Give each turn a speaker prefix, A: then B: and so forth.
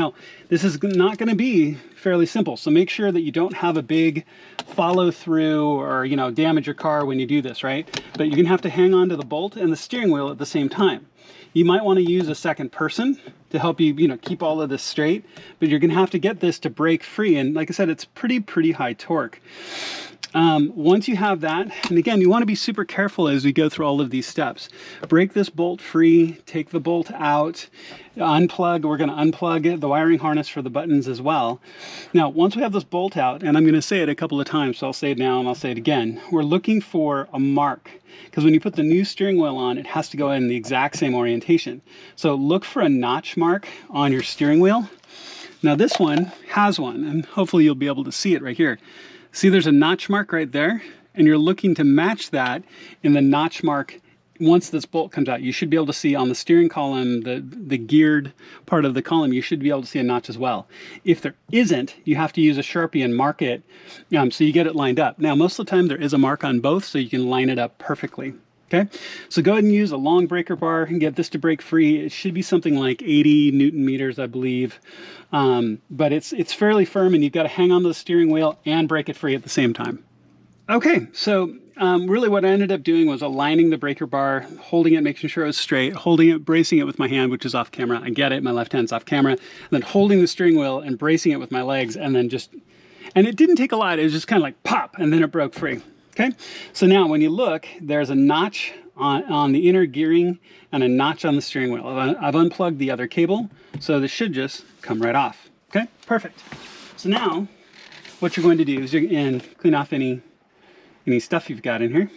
A: Now, this is not going to be fairly simple, so make sure that you don't have a big follow through or, you know, damage your car when you do this, right? But you're going to have to hang on to the bolt and the steering wheel at the same time. You might want to use a second person to help you, you know, keep all of this straight, but you're going to have to get this to break free. And like I said, it's pretty high torque. Once you have that, and again, you want to be super careful as we go through all of these steps. Break this bolt free, take the bolt out, unplug. We're going to unplug the wiring harness for the buttons as well. Now, once we have this bolt out, and I'm going to say it a couple of times, so I'll say it now and I'll say it again. We're looking for a mark, because when you put the new steering wheel on, it has to go in the exact same orientation. So look for a notch mark on your steering wheel. Now this one has one, and hopefully you'll be able to see it right here. See, there's a notch mark right there, and you're looking to match that in the notch mark. Once this bolt comes out, you should be able to see on the steering column, the geared part of the column, you should be able to see a notch as well. If there isn't, you have to use a Sharpie and mark it so you get it lined up. Now, most of the time there is a mark on both, so you can line it up perfectly. Okay, so go ahead and use a long breaker bar and get this to break free. It should be something like 80 Newton meters, I believe. But it's fairly firm, and you've got to hang on to the steering wheel and break it free at the same time. Okay, so really what I ended up doing was aligning the breaker bar, holding it, making sure it was straight, holding it, bracing it with my hand, which is off camera. I get it, my left hand's off camera. And then holding the steering wheel and bracing it with my legs, and then and it didn't take a lot. It was just kind of like pop, and then it broke free. Okay, so now when you look, there's a notch on the inner gearing and a notch on the steering wheel. I've unplugged the other cable, so this should just come right off. Okay, perfect. So now what you're going to do is you're going to clean off any stuff you've got in here.